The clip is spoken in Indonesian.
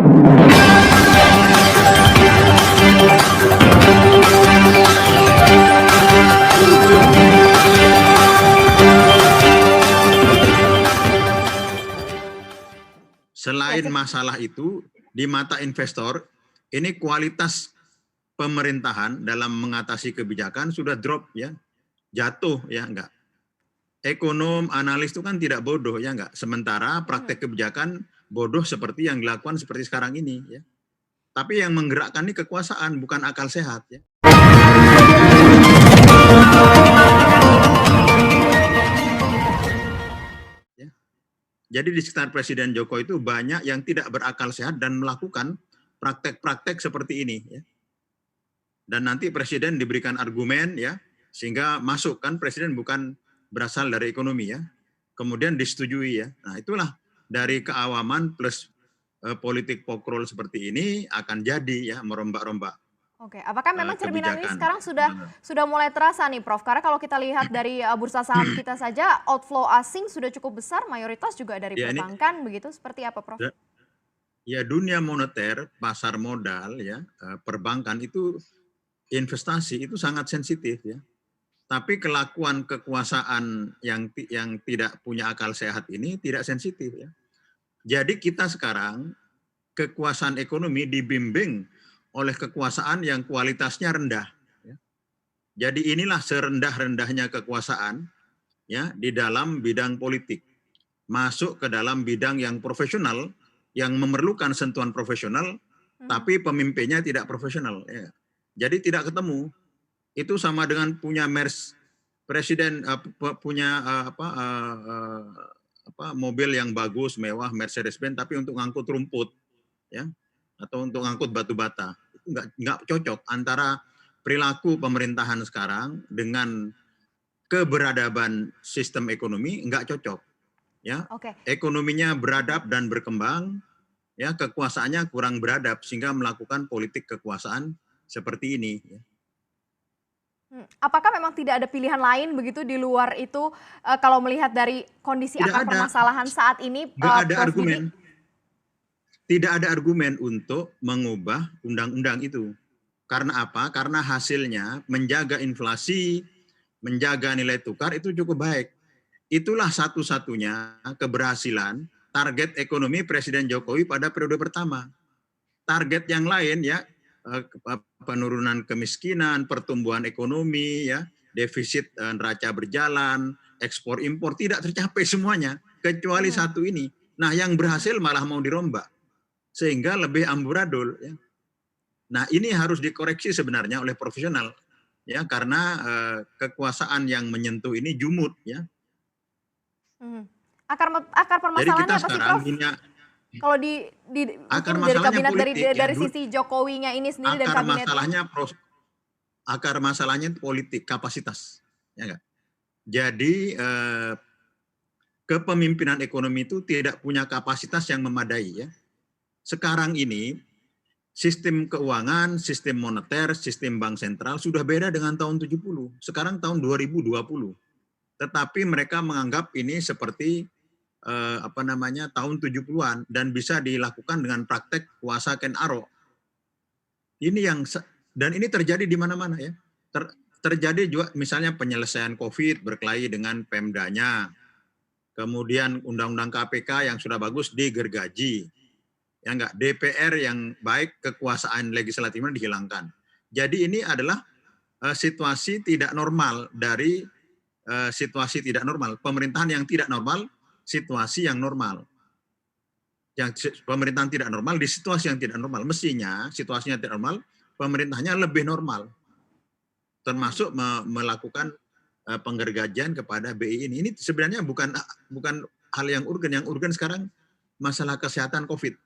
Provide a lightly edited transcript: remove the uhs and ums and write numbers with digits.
Selain masalah itu, di mata investor, ini kualitas pemerintahan dalam mengatasi kebijakan sudah drop ya, jatuh ya enggak. Ekonom, analis itu kan tidak bodoh ya enggak. Sementara praktek kebijakan bodoh seperti yang dilakukan seperti sekarang ini ya. Tapi yang menggerakkan ini kekuasaan, bukan akal sehat ya. Jadi di sekitar Presiden Jokowi itu banyak yang tidak berakal sehat dan melakukan praktek-praktek seperti ini. Ya. Dan nanti Presiden diberikan argumen ya, sehingga masuk kan Presiden bukan berasal dari ekonomi ya, kemudian disetujui ya. Nah itulah dari keawaman plus politik pokrol seperti ini akan jadi ya merombak-rombak. Oke, apakah memang cerminan ini sekarang sudah mulai terasa nih Prof? Karena kalau kita lihat dari bursa saham kita saja, outflow asing sudah cukup besar, mayoritas juga dari perbankan, begitu. Seperti apa Prof? Ya dunia moneter, pasar modal, ya perbankan itu investasi itu sangat sensitif ya. Tapi kelakuan kekuasaan yang tidak punya akal sehat ini tidak sensitif ya. Jadi kita sekarang kekuasaan ekonomi dibimbing oleh kekuasaan yang kualitasnya rendah. Jadi inilah serendah-rendahnya kekuasaan ya di dalam bidang politik. Masuk ke dalam bidang yang profesional, yang memerlukan sentuhan profesional, tapi pemimpinnya tidak profesional. Ya. Jadi tidak ketemu. Itu sama dengan punya presiden punya mobil yang bagus, mewah, Mercedes-Benz, tapi untuk ngangkut rumput, ya, atau untuk ngangkut batu bata. Nggak cocok antara perilaku pemerintahan sekarang dengan keberadaban sistem ekonomi, nggak cocok. Ya, ekonominya beradab dan berkembang, ya kekuasaannya kurang beradab sehingga melakukan politik kekuasaan seperti ini. Ya. Apakah memang tidak ada pilihan lain begitu di luar itu kalau melihat dari kondisi akar permasalahan saat ini? Nggak ada argumen. Tidak ada argumen untuk mengubah undang-undang itu. Karena apa? Karena hasilnya menjaga inflasi, menjaga nilai tukar itu cukup baik. Itulah satu-satunya keberhasilan target ekonomi Presiden Jokowi pada periode pertama. Target yang lain ya penurunan kemiskinan, pertumbuhan ekonomi, ya defisit neraca berjalan, ekspor impor tidak tercapai semuanya kecuali satu ini. Nah yang berhasil malah mau dirombak sehingga lebih amburadul. Ya. Nah ini harus dikoreksi sebenarnya oleh profesional ya karena kekuasaan yang menyentuh ini jumut ya. Akar permasalahannya apa sih Prof? Kalau dari kabinet politik, dari sisi Jokowinya ini sendiri dan kabinet. Akar masalahnya politik, kapasitas. Ya enggak? Jadi kepemimpinan ekonomi itu tidak punya kapasitas yang memadai ya. Sekarang ini sistem keuangan, sistem moneter, sistem bank sentral sudah beda dengan tahun 70. Sekarang tahun 2020. Tetapi mereka menganggap ini seperti tahun 70-an dan bisa dilakukan dengan praktek kuasa Ken Arok. Dan ini terjadi di mana-mana ya. Terjadi juga misalnya penyelesaian COVID berkelahi dengan Pemdanya. Kemudian undang-undang KPK yang sudah bagus digergaji. Ya enggak, DPR yang baik kekuasaan legislatifnya dihilangkan. Jadi ini adalah situasi tidak normal dari situasi tidak normal, pemerintahan yang tidak normal, situasi yang normal. Yang pemerintahan tidak normal di situasi yang tidak normal, mestinya situasinya tidak normal, pemerintahnya lebih normal. Termasuk melakukan penggergajian kepada BI ini. Ini sebenarnya bukan hal yang urgen sekarang masalah kesehatan COVID.